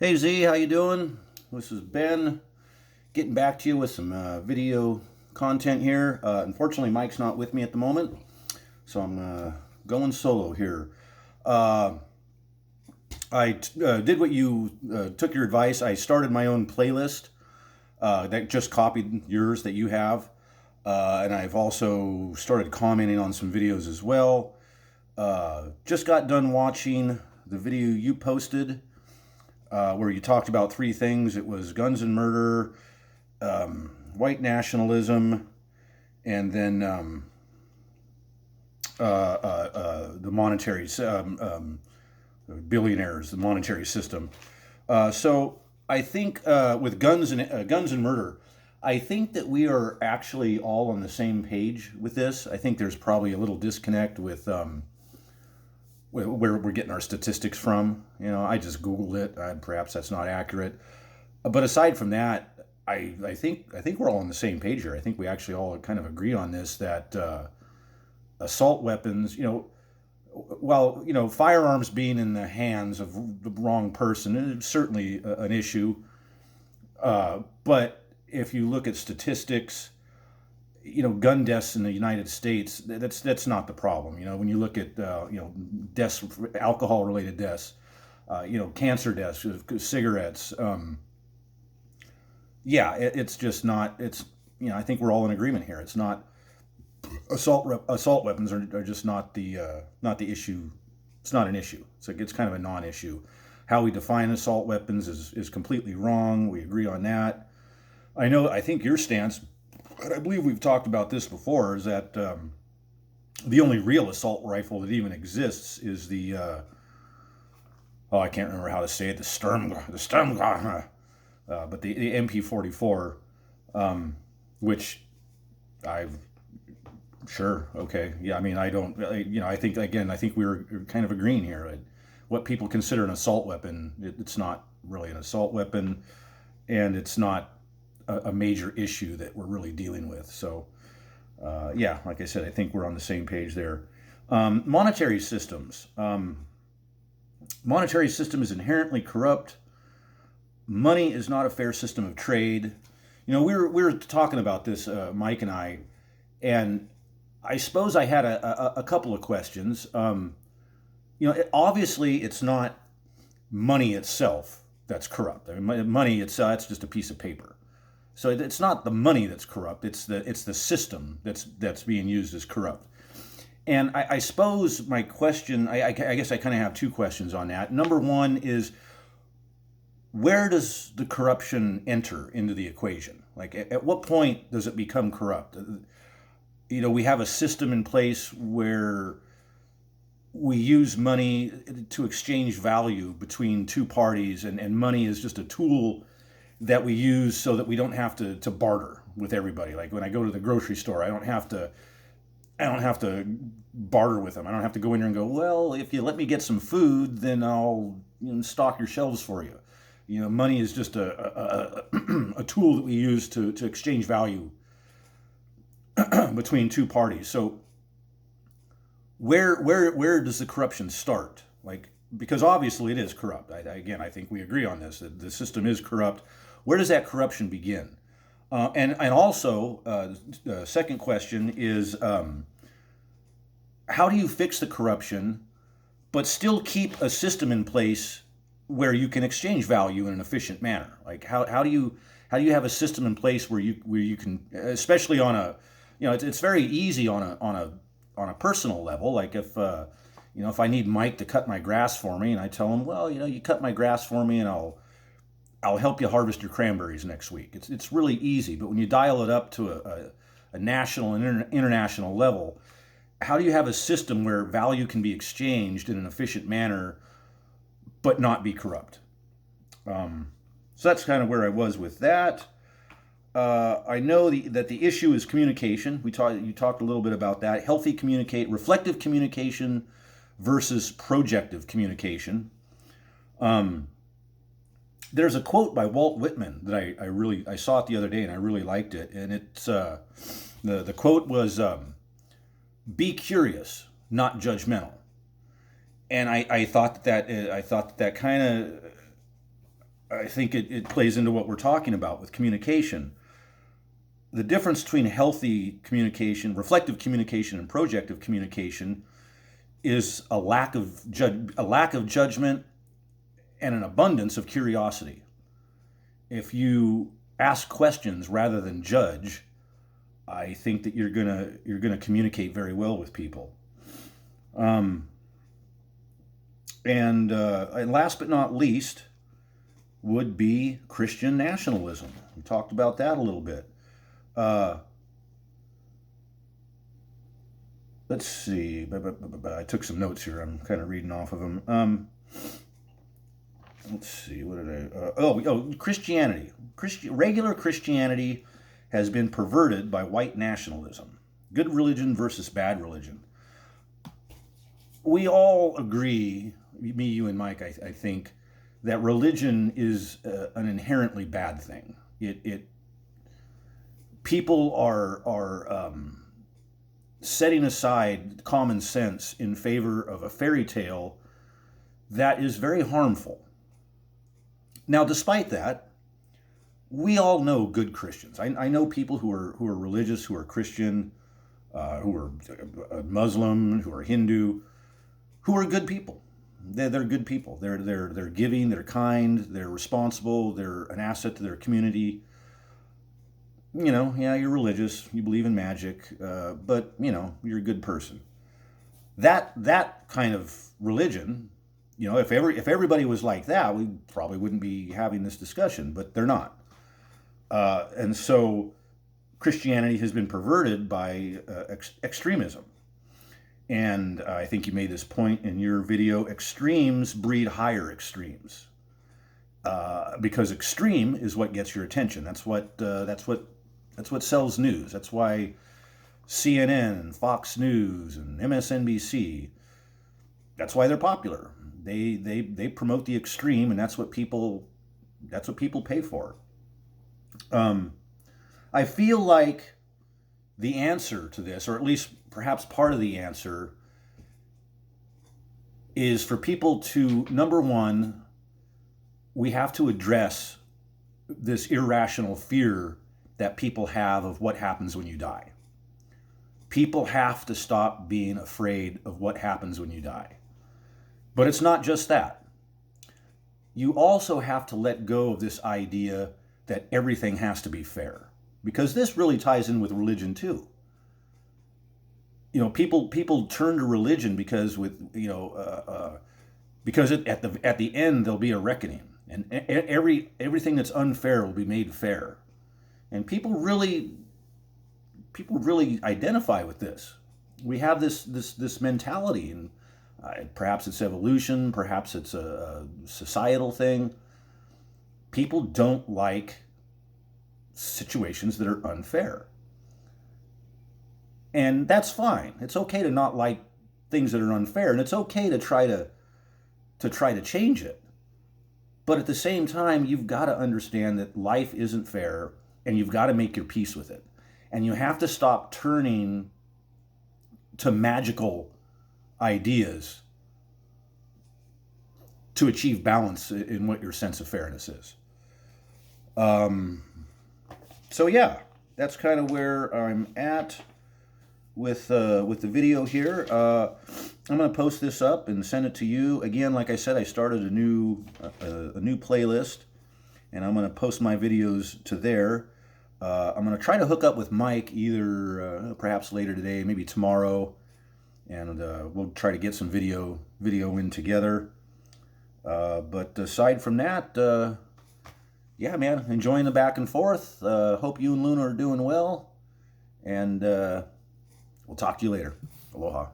Hey Z, how you doing? This is Ben, getting back to you with some video content here. Unfortunately, Mike's not with me at the moment, so I'm going solo here. Uh, I did what you took your advice. I started my own playlist that just copied yours that you have, and I've also started commenting on some videos as well. Just got done watching the video you posted where you talked about three things. It was guns and murder, white nationalism, and then the monetary billionaires, the monetary system. So I think with guns and murder, I think that we are actually all on the same page with this. I think there's probably a little disconnect with where we're getting our statistics from. I just Googled it. Perhaps that's not accurate. But aside from that, I think we're all on the same page here. I think we actually all kind of agree on this that assault weapons, while firearms being in the hands of the wrong person is certainly an issue. But if you look at statistics, gun deaths in the United States, that's not the problem. When you look at deaths, alcohol related deaths, cancer deaths, cigarettes. Yeah, it's just not. It's I think we're all in agreement here. It's not assault weapons are just not the issue. It's not an issue. It's kind of a non-issue. How we define assault weapons is completely wrong. We agree on that. I think your stance, and I believe we've talked about this before, is that the only real assault rifle that even exists is the I can't remember how to say it, the Sturmgewehr, but the MP44, which I've sure okay, yeah. I mean, I don't, I think again, I think we were kind of agreeing here. What people consider an assault weapon, it's not really an assault weapon, and it's not a major issue that we're really dealing with. So, yeah, like I said, I think we're on the same page there. Monetary systems. Monetary system is inherently corrupt. Money is not a fair system of trade. We were talking about this, Mike and I, and I suppose I had a couple of questions. Obviously, it's not money itself that's corrupt. I mean, money itself, it's just a piece of paper. So it's not the money that's corrupt. It's the system that's being used as corrupt. And I suppose my question, I guess I kind of have two questions on that. Number one is, where does the corruption enter into the equation? Like, at what point does it become corrupt? We have a system in place where we use money to exchange value between two parties, and money is just a tool that we use so that we don't have to barter with everybody. Like when I go to the grocery store, I don't have to barter with them. I don't have to go in there and go, well, if you let me get some food, then I'll stock your shelves for you. Money is just a tool that we use to exchange value between two parties. So where does the corruption start? Like, because obviously it is corrupt. I think we agree on this, that the system is corrupt. Where does that corruption begin? And also, the second question is, how do you fix the corruption, but still keep a system in place where you can exchange value in an efficient manner? Like, how do you have a system in place where you can, especially on a, it's very easy on a personal level. Like if I need Mike to cut my grass for me, and I tell him, well, you cut my grass for me, and I'll help you harvest your cranberries next week. It's really easy. But when you dial it up to a national and international level, how do you have a system where value can be exchanged in an efficient manner, but not be corrupt? So that's kind of where I was with that. I know that the issue is communication. You talked a little bit about that. Reflective communication versus projective communication. There's a quote by Walt Whitman that I saw it the other day, and I really liked it. And it's the quote was, "Be curious, not judgmental." And I thought that kind of I think it plays into what we're talking about with communication. The difference between healthy communication, reflective communication, and projective communication is a lack of judgment and an abundance of curiosity. If you ask questions rather than judge, I think that you're gonna communicate very well with people. And last but not least would be Christian nationalism. We talked about that a little bit. Let's see. I took some notes here. I'm kind of reading off of them. Let's see. What did I? Christianity. Regular Christianity has been perverted by white nationalism. Good religion versus bad religion. We all agree, me, you, and Mike, I think, that religion is an inherently bad thing. People are setting aside common sense in favor of a fairy tale that is very harmful. Now, despite that, we all know good Christians. I know people who are religious, who are Christian, who are Muslim, who are Hindu, who are good people. They're good people. They're giving. They're kind. They're responsible. They're an asset to their community. You know, yeah, you're religious. You believe in magic, but you know, you're a good person. That kind of religion, you know, if everybody was like that, we probably wouldn't be having this discussion. But they're not, and so Christianity has been perverted by extremism. And I think you made this point in your video. Extremes breed higher extremes, because extreme is what gets your attention. That's what sells news. That's why CNN and Fox News and MSNBC. That's why they're popular. They promote the extreme, and that's what people pay for. I feel like the answer to this, or at least perhaps part of the answer, is for people to, number one, we have to address this irrational fear that people have of what happens when you die. People have to stop being afraid of what happens when you die. But it's not just that. You also have to let go of this idea that everything has to be fair, because this really ties in with religion too. You know, people turn to religion because because at the end there'll be a reckoning, and everything that's unfair will be made fair, and people really identify with this. We have this mentality, and perhaps it's evolution, perhaps it's a societal thing. People don't like situations that are unfair. And that's fine. It's okay to not like things that are unfair, and it's okay to try to change it. But at the same time, you've got to understand that life isn't fair, and you've got to make your peace with it. And you have to stop turning to magical ideas to achieve balance in what your sense of fairness is. So yeah, that's kind of where I'm at with the video here. I'm going to post this up and send it to you. Again, like I said, I started a new playlist, and I'm going to post my videos to there. I'm going to try to hook up with Mike either perhaps later today, maybe tomorrow, and we'll try to get some video in together. But aside from that, yeah, man, enjoying the back and forth. Hope you and Luna are doing well, and we'll talk to you later. Aloha.